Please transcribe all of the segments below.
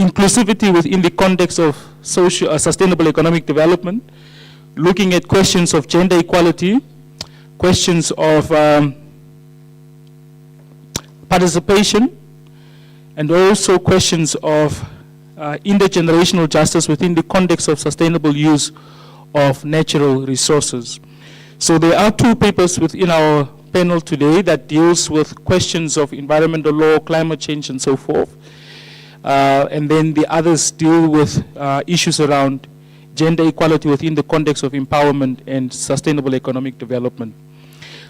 inclusivity within the context of sustainable economic development, looking at questions of gender equality, questions of participation, and also questions of intergenerational justice within the context of sustainable use of natural resources. So there are 2 papers within our panel today that deals with questions of environmental law, climate change, and so forth. And then the others deal with issues around gender equality within the context of empowerment and sustainable economic development.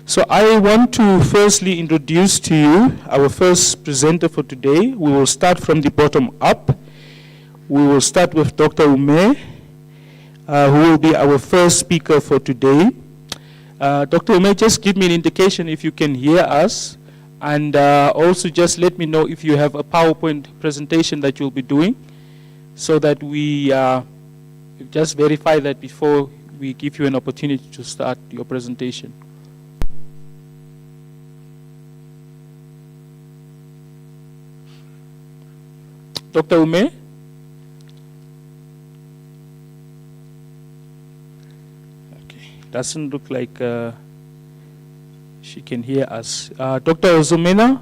So I want to firstly introduce to you our first presenter for today. We will start from the bottom up. We will start with Dr. Ume, who will be our first speaker for today. Dr. Ume, just give me an indication if you can hear us, and also just let me know if you have a PowerPoint presentation that you'll be doing, so that we just verify that before we give you an opportunity to start your presentation. Dr. Ume? Doesn't look like she can hear us. Dr. Zumena,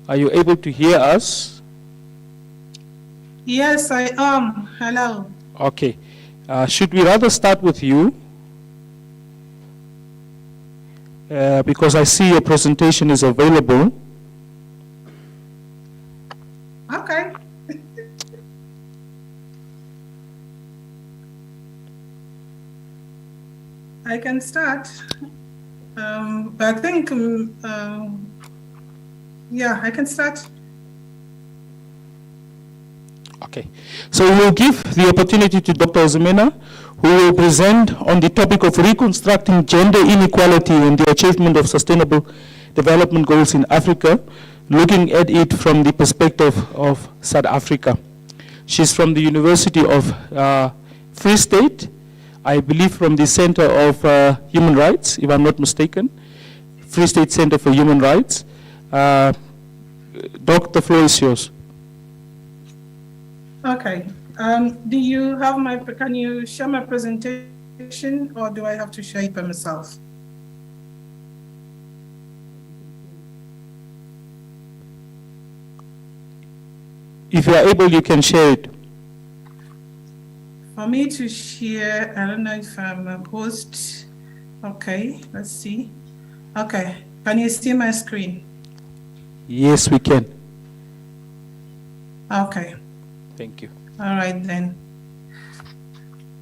are you able to hear us? Yes, I am. Hello. Okay. Should we rather start with you? Because I see your presentation is available. Okay. I can start. I think, yeah, I can start. Okay. So we'll give the opportunity to Dr. Zumena, who will present on the topic of reconstructing gender inequality and the achievement of sustainable development goals in Africa, looking at it from the perspective of South Africa. She's from the University of Free State, I believe from the Center of Human Rights, if I'm not mistaken, Free State Center for Human Rights. Doc, the floor is yours. Okay. Do you have can you share my presentation, or do I have to share it by myself? If you are able, you can share it. For me to share, I don't know if I'm a host. Okay, let's see. Okay, can you see my screen? Yes, we can. Okay. Thank you. All right then.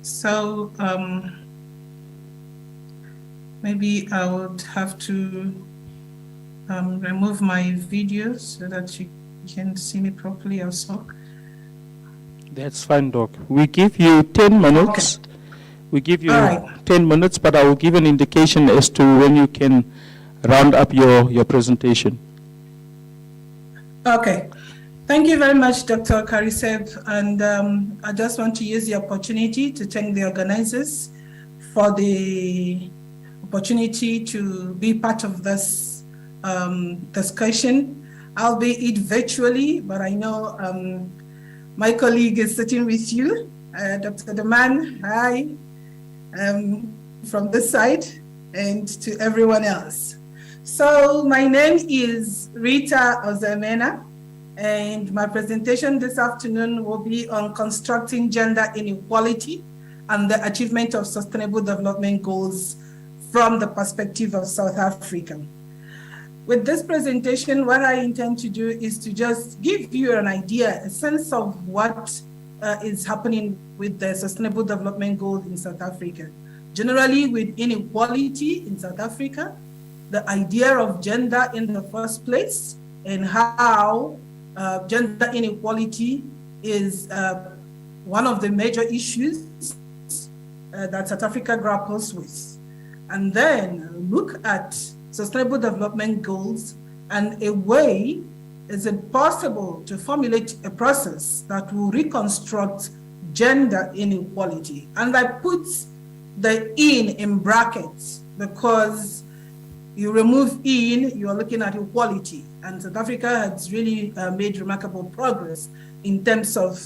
So maybe I would have to remove my video so that you can see me properly also. That's fine, Doc. We give you 10 minutes. Okay. We give you 10 minutes, but I will give an indication as to when you can round up your presentation. Okay. Thank you very much, Dr. Kariseb. And I just want to use the opportunity to thank the organizers for the opportunity to be part of this discussion, albeit virtually, but I know my colleague is sitting with you, Dr. Deman, hi, from this side, and to everyone else. So my name is Rita Ozemena, and my presentation this afternoon will be on constructing gender inequality and the achievement of sustainable development goals from the perspective of South Africa. With this presentation, what I intend to do is to just give you an idea, a sense of what is happening with the Sustainable Development Goals in South Africa. Generally, with inequality in South Africa, the idea of gender in the first place, and how gender inequality is one of the major issues that South Africa grapples with. And then look at Sustainable Development Goals and a way, is it possible to formulate a process that will reconstruct gender inequality? And I put the in brackets because you remove in, you're looking at equality. And South Africa has really made remarkable progress in terms of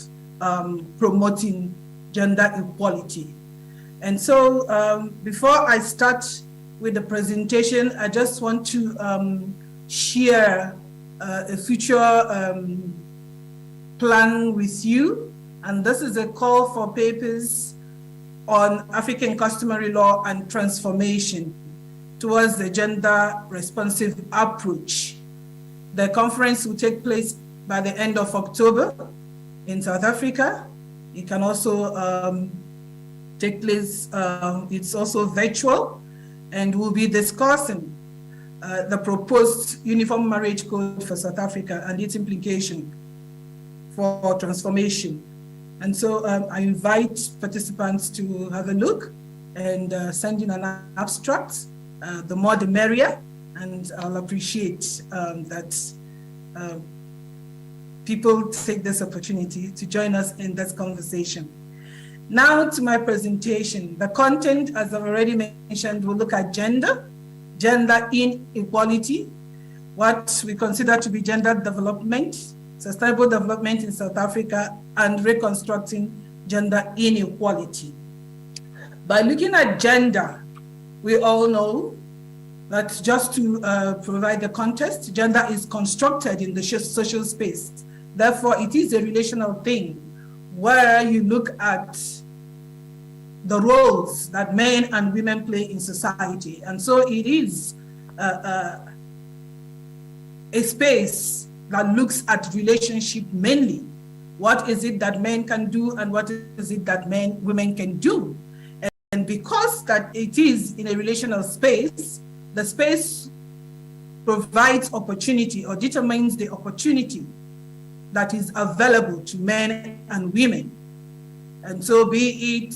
promoting gender equality. And so before I start with the presentation, I just want to share a future plan with you. And this is a call for papers on African customary law and transformation towards the gender responsive approach. The conference will take place by the end of October in South Africa. It can also take place, it's also virtual, and we'll be discussing the proposed Uniform Marriage Code for South Africa and its implication for transformation. And so I invite participants to have a look and send in an abstract. The more the merrier, and I'll appreciate that people take this opportunity to join us in this conversation. Now to my presentation. The content, as I've already mentioned, will look at gender inequality, what we consider to be gender development, sustainable development in South Africa, and reconstructing gender inequality. By looking at gender, we all know that, just to provide the context, gender is constructed in the social space. Therefore, it is a relational thing where you look at the roles that men and women play in society. And so it is a space that looks at relationship mainly. What is it that men can do and what is it that women can do? And because that it is in a relational space, the space provides opportunity or determines the opportunity that is available to men and women. And so be it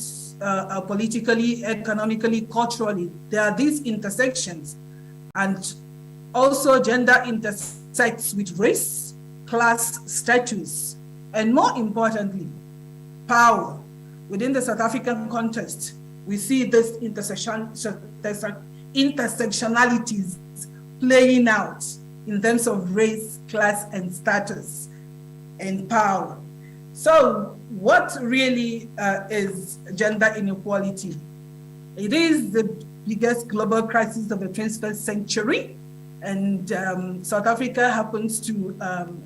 politically, economically, culturally, there are these intersections. And also gender intersects with race, class, status, and more importantly, power. Within the South African context, we see this intersectionalities playing out in terms of race, class, and status, and power. So what really is gender inequality? It is the biggest global crisis of the 21st century, and South Africa happens to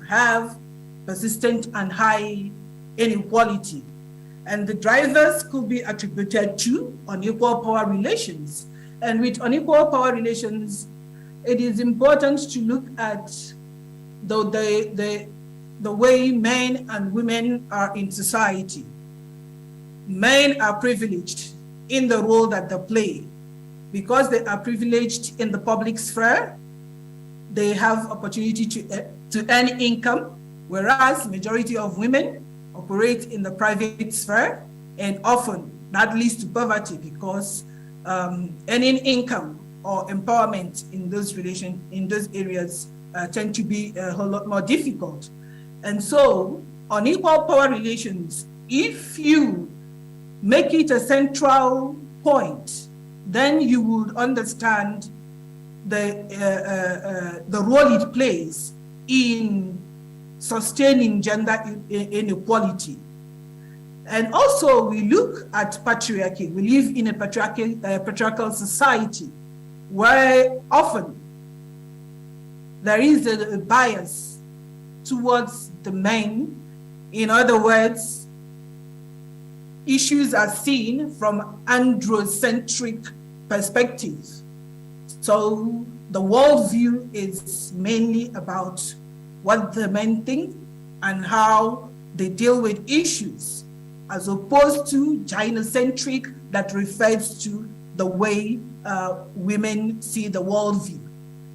have persistent and high inequality. And the drivers could be attributed to unequal power relations. And with unequal power relations, it is important to look at the way men and women are in society. Men are privileged in the role that they play. Because they are privileged in the public sphere, they have opportunity to earn income, whereas majority of women operate in the private sphere, and often that leads to poverty because earning income or empowerment in those areas tend to be a whole lot more difficult. And so unequal power relations, if you make it a central point, then you would understand the role it plays in sustaining gender inequality. And also we look at patriarchy. We live in a patriarchal society where often there is a bias towards the men. In other words, issues are seen from androcentric perspective. So the worldview is mainly about what the men think and how they deal with issues, as opposed to gynocentric that refers to the way women see the worldview.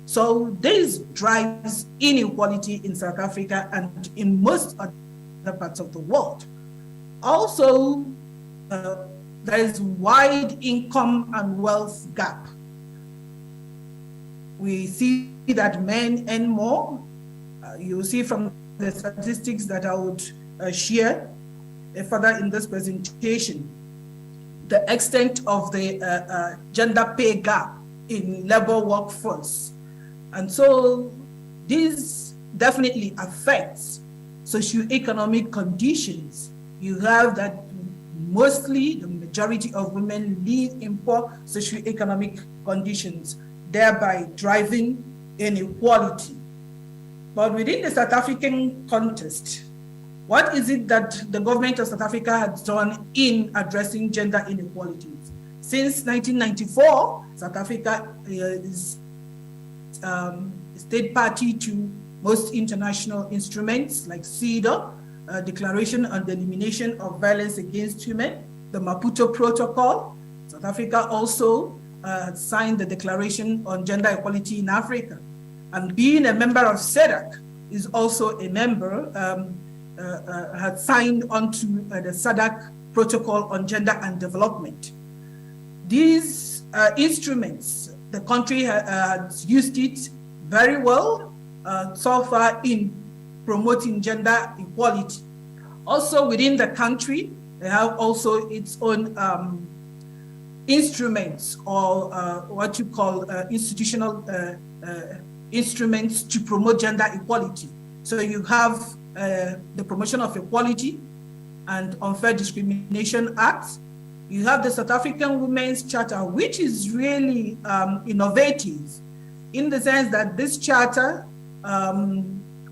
So this drives inequality in South Africa and in most other parts of the world. Also, there is wide income and wealth gap. We see that men earn more. You will see from the statistics that I would share further in this presentation, the extent of the gender pay gap in labor workforce. And so this definitely affects socioeconomic conditions. You have that mostly the majority of women live in poor socioeconomic conditions, thereby driving inequality. But within the South African context, what is it that the government of South Africa has done in addressing gender inequalities? Since 1994, South Africa is state party to most international instruments like CEDAW, Declaration on the Elimination of Violence Against Women, the Maputo Protocol. South Africa also signed the Declaration on Gender Equality in Africa. And being a member of SADC is also a member, had signed onto the SADC Protocol on Gender and Development. These instruments, the country has used it very well so far in promoting gender equality. Also within the country, they have also its own instruments, or what you call institutional instruments to promote gender equality. So you have the Promotion of Equality and Unfair Discrimination Act. You have the South African Women's Charter, which is really innovative in the sense that this charter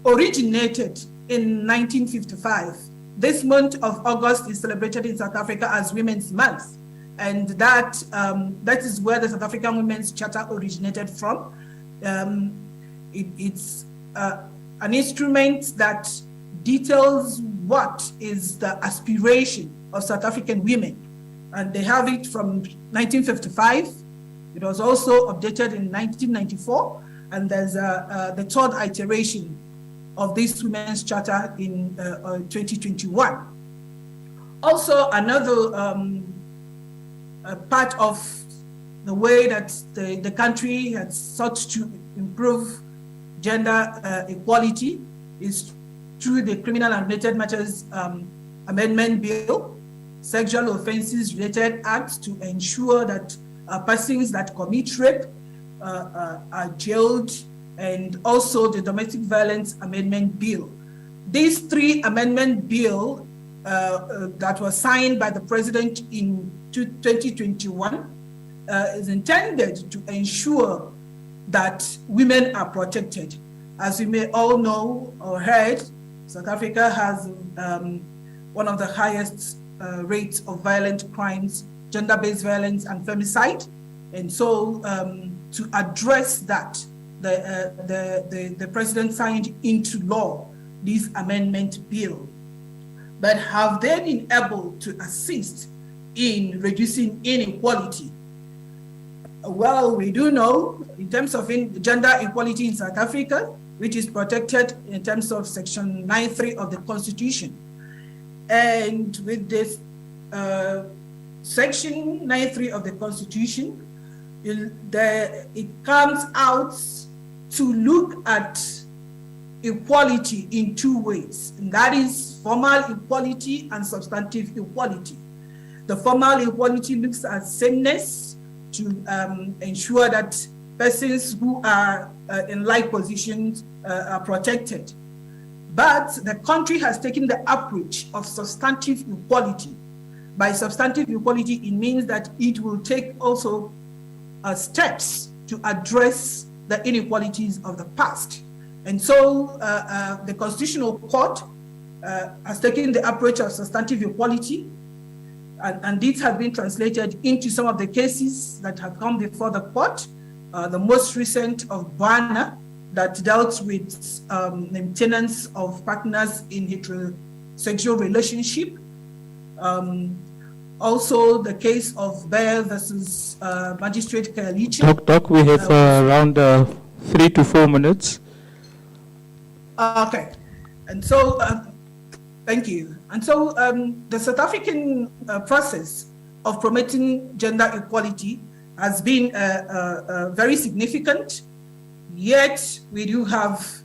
originated in 1955. This month of August is celebrated in South Africa as Women's Month. And that is where the South African Women's Charter originated from. It's an instrument that details what is the aspiration of South African women. And they have it from 1955. It was also updated in 1994. And there's the third iteration of this Women's Charter in 2021. Also, another part of the way that the country has sought to improve gender equality is through the Criminal and Related Matters Amendment Bill, Sexual Offences Related Acts, to ensure that persons that commit rape are jailed, and also the Domestic Violence Amendment Bill. These three amendment bill that was signed by the President in 2021 is intended to ensure that women are protected. As you may all know or heard, South Africa has one of the highest rates of violent crimes, gender-based violence and femicide. And so to address that, the President signed into law this amendment bill. But have they been able to assist in reducing inequality? Well, we do know in terms of gender equality in South Africa, which is protected in terms of Section 9(3) of the Constitution. And with this Section 9(3) of the Constitution, it comes out to look at equality in two ways, and that is formal equality and substantive equality. The formal equality looks at sameness to ensure that persons who are in like positions are protected. But the country has taken the approach of substantive equality. By substantive equality, it means that it will take also steps to address the inequalities of the past. And so the Constitutional Court has taken the approach of substantive equality, and this has been translated into some of the cases that have come before the court. The most recent of Bana, that dealt with maintenance of partners in heterosexual relationship. Also, the case of Bear versus Magistrate Kayaliche. Doc, we have around 3 to 4 minutes. Okay, and so thank you. And so the South African process of promoting gender equality has been very significant, yet we do have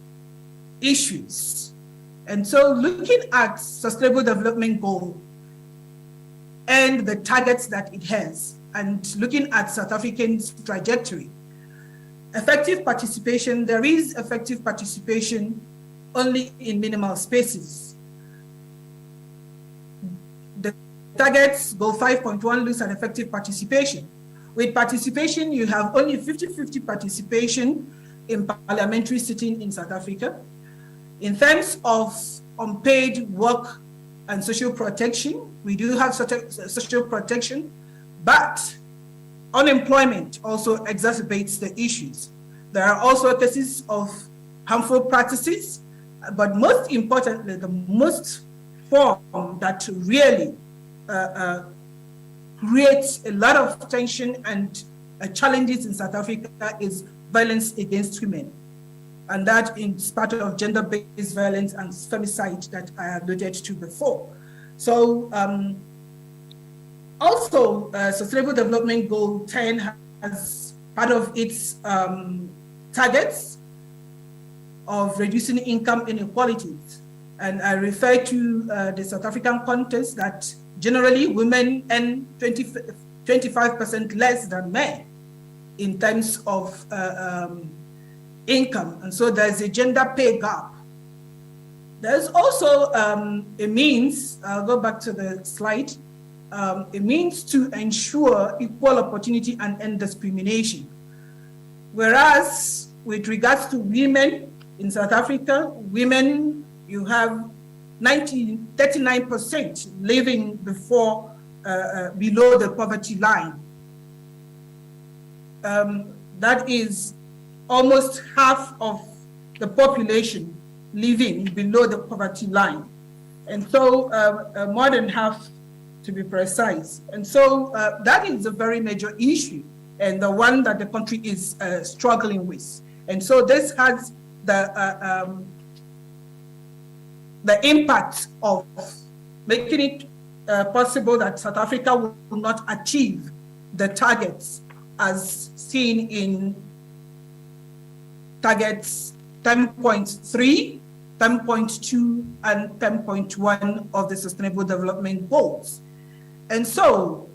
issues. And so looking at Sustainable Development Goal and the targets that it has, and looking at South Africa's trajectory, effective participation, there is effective participation only in minimal spaces. The targets goal 5.1 looks at effective participation. With participation, you have only 50-50 participation in parliamentary sitting in South Africa. In terms of unpaid work and social protection, we do have social protection, but unemployment also exacerbates the issues. There are also cases of harmful practices, but most importantly, the most form that really creates a lot of tension and challenges in South Africa is violence against women. And that is part of gender-based violence and femicide that I alluded to before. So also Sustainable Development Goal 10 has part of its targets of reducing income inequalities. And I refer to the South African context that generally women earn 25% less than men in terms of income. And so there's a gender pay gap. There's also a means, I'll go back to the slide, a means to ensure equal opportunity and end discrimination. Whereas with regards to women in South Africa, women, you have 39% living below the poverty line. That is almost half of the population living below the poverty line. And so more than half, to be precise. And so that is a very major issue and the one that the country is struggling with. And so this has the impact of making it possible that South Africa will not achieve the targets as seen in targets 10.3, 10.2, and 10.1 of the Sustainable Development Goals. And so,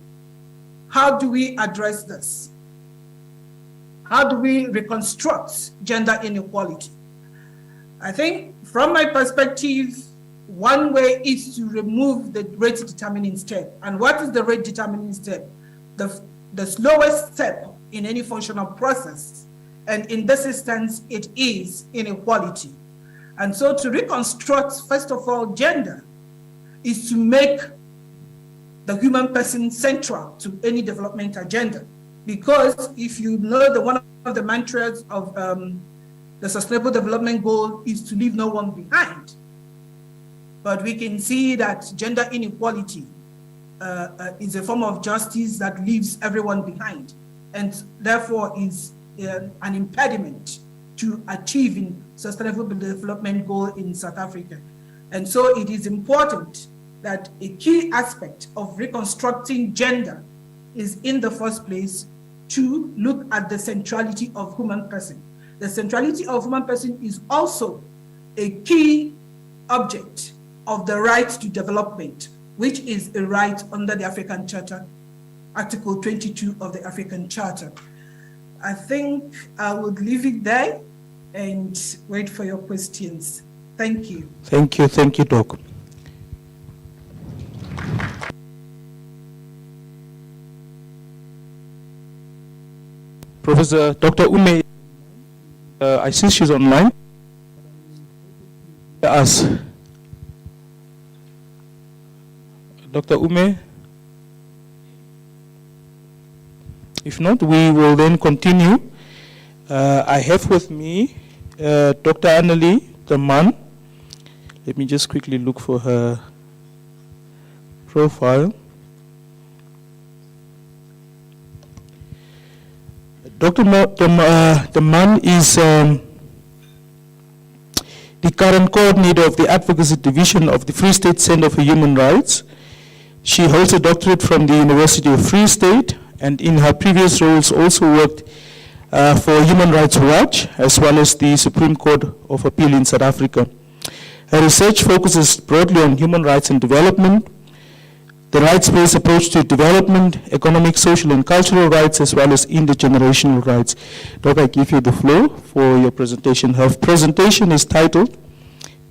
how do we address this? How do we reconstruct gender inequality? I think from my perspective, one way is to remove the rate determining step. And what is the rate determining step? The slowest step in any functional process. And in this instance, it is inequality. And so to reconstruct, first of all, gender is to make the human person central to any development agenda. Because if you know one of the mantras of the Sustainable Development Goal is to leave no one behind. But we can see that gender inequality is a form of justice that leaves everyone behind, and therefore is an impediment to achieving Sustainable Development Goal in South Africa. And so it is important that a key aspect of reconstructing gender is, in the first place, to look at the centrality of human person. The centrality of human person is also a key object of the right to development, which is a right under the African Charter, Article 22 of the African Charter. I think I would leave it there and wait for your questions. Thank you. Thank you, Doc. Professor Dr. Ume, I see she's online. Yes. Dr. Ume? If not, we will then continue. I have with me Dr. Annelie, the man. Let me just quickly look for her profile. Dr. The man is the current coordinator of the Advocacy Division of the Free State Center for Human Rights. She holds a doctorate from the University of Free State, and in her previous roles also worked for Human Rights Watch, as well as the Supreme Court of Appeal in South Africa. Her research focuses broadly on human rights and development, the rights-based approach to development, economic, social, and cultural rights, as well as intergenerational rights. Doc, I give you the floor for your presentation. Her presentation is titled,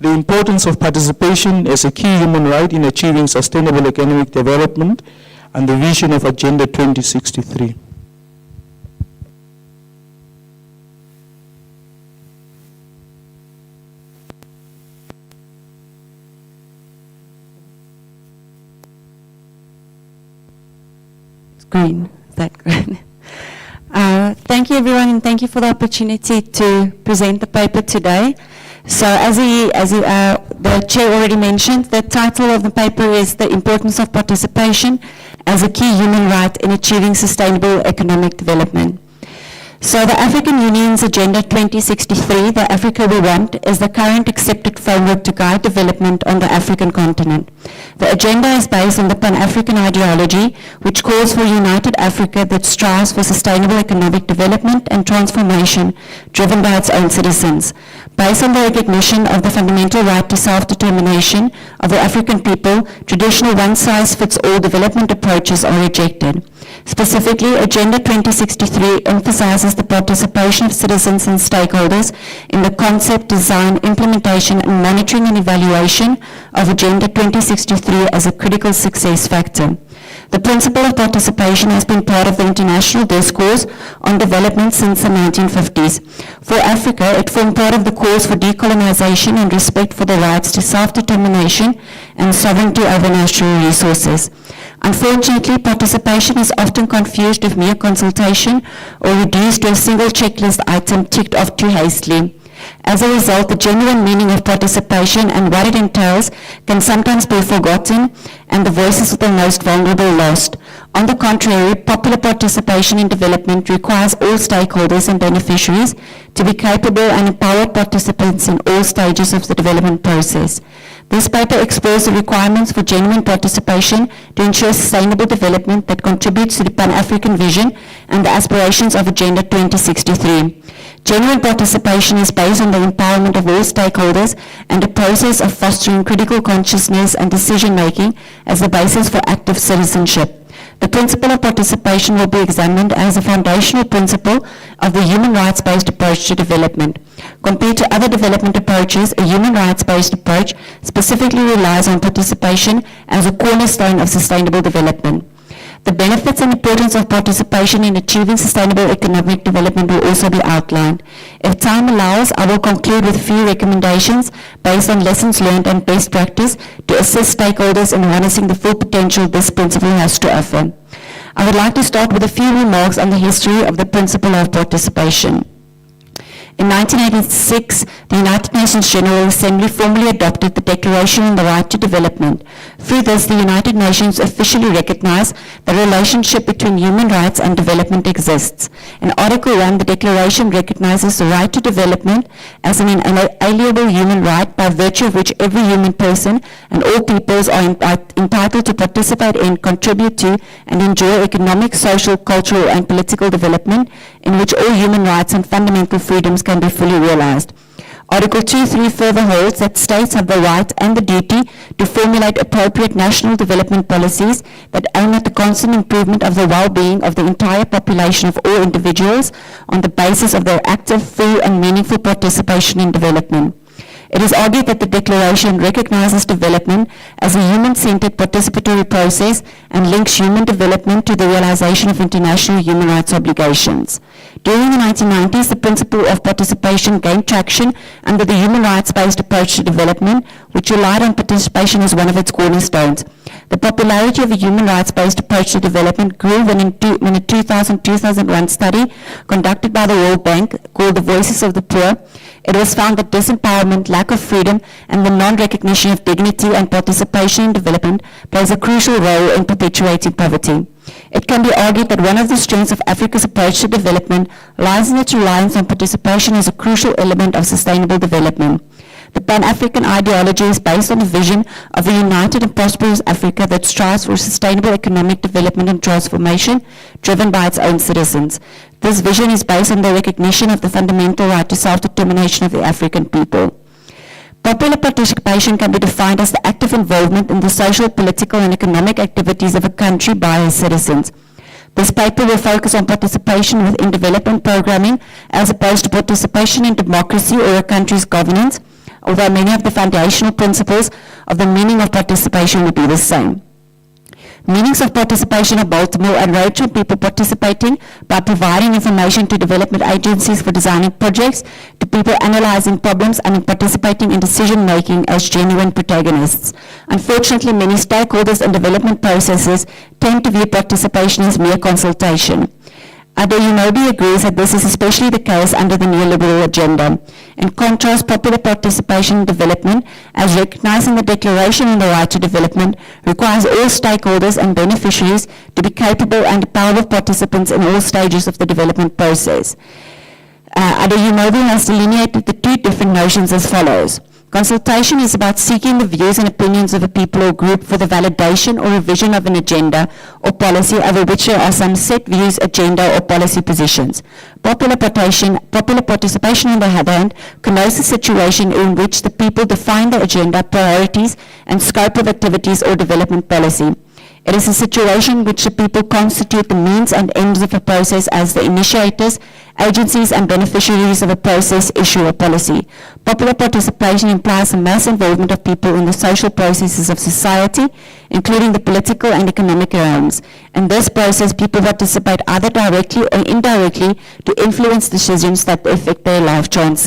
The Importance of Participation as a Key Human Right in Achieving Sustainable Economic Development and the Vision of Agenda 2063. Green, is that green? Thank you everyone, and thank you for the opportunity to present the paper today. So as the chair already mentioned, the title of the paper is The Importance of Participation as a Key Human Right in Achieving Sustainable Economic Development. So the African Union's Agenda 2063, the Africa we want, is the current accepted framework to guide development on the African continent. The agenda is based on the Pan-African ideology, which calls for a united Africa that strives for sustainable economic development and transformation driven by its own citizens. Based on the recognition of the fundamental right to self-determination of the African people, traditional one-size-fits-all development approaches are rejected. Specifically, Agenda 2063 emphasizes the participation of citizens and stakeholders in the concept, design, implementation, and monitoring and evaluation of Agenda 2063 as a critical success factor. The principle of participation has been part of the international discourse on development since the 1950s. For Africa, it formed part of the calls for decolonization and respect for the rights to self-determination and sovereignty over natural resources. Unfortunately, participation is often confused with mere consultation or reduced to a single checklist item ticked off too hastily. As a result, the genuine meaning of participation and what it entails can sometimes be forgotten and the voices of the most vulnerable lost. On the contrary, popular participation in development requires all stakeholders and beneficiaries to be capable and empowered participants in all stages of the development process. This paper explores the requirements for genuine participation to ensure sustainable development that contributes to the Pan-African vision and the aspirations of Agenda 2063. Genuine participation is based on the empowerment of all stakeholders and a process of fostering critical consciousness and decision-making as the basis for active citizenship. The principle of participation will be examined as a foundational principle of the human rights-based approach to development. Compared to other development approaches, a human rights-based approach specifically relies on participation as a cornerstone of sustainable development. The benefits and importance of participation in achieving sustainable economic development will also be outlined. If time allows, I will conclude with a few recommendations based on lessons learned and best practice to assist stakeholders in harnessing the full potential this principle has to offer. I would like to start with a few remarks on the history of the principle of participation. In 1986, the United Nations General Assembly formally adopted the Declaration on the Right to Development. Through this, the United Nations officially recognized the relationship between human rights and development exists. In Article 1, the Declaration recognizes the right to development as an inalienable human right by virtue of which every human person and all peoples are entitled to participate in, contribute to, and enjoy economic, social, cultural, and political development in which all human rights and fundamental freedoms can be fully realized. Article 2.3 further holds that states have the right and the duty to formulate appropriate national development policies that aim at the constant improvement of the well-being of the entire population of all individuals on the basis of their active, full, and meaningful participation in development. It is argued that the Declaration recognizes development as a human-centered participatory process and links human development to the realization of international human rights obligations. During the 1990s, the principle of participation gained traction under the human rights-based approach to development, which relied on participation as one of its cornerstones. The popularity of a human rights-based approach to development grew when in a 2000-2001 study conducted by the World Bank called The Voices of the Poor, it was found that disempowerment, lack of freedom, and the non-recognition of dignity and participation in development plays a crucial role in perpetuating poverty. It can be argued that one of the strengths of Africa's approach to development lies in its reliance on participation as a crucial element of sustainable development. The Pan-African ideology is based on the vision of a united and prosperous Africa that strives for sustainable economic development and transformation driven by its own citizens. This vision is based on the recognition of the fundamental right to self-determination of the African people. Popular participation can be defined as the active involvement in the social, political, and economic activities of a country by its citizens. This paper will focus on participation within development programming as opposed to participation in democracy or a country's governance, although many of the foundational principles of the meaning of participation will be the same. Meanings of participation are multiple and range from people participating by providing information to development agencies for designing projects, to people analyzing problems and participating in decision-making as genuine protagonists. Unfortunately, many stakeholders in development processes tend to view participation as mere consultation. ADENAUER agrees that this is especially the case under the neoliberal agenda. In contrast, popular participation in development, as recognized in the Declaration on the Right to Development, requires all stakeholders and beneficiaries to be capable and powerful participants in all stages of the development process. ADENAUER has delineated the two different notions as follows. Consultation is about seeking the views and opinions of a people or group for the validation or revision of an agenda or policy over which there are some set views, agenda, or policy positions. Popular participation, on the other hand, connotes a situation in which the people define the agenda, priorities, and scope of activities or development policy. It is a situation in which the people constitute the means and ends of a process as the initiators, agencies, and beneficiaries of a process, issue, or policy. Popular participation implies the mass involvement of people in the social processes of society, including the political and economic realms. In this process, people participate either directly or indirectly to influence decisions that affect their life choices.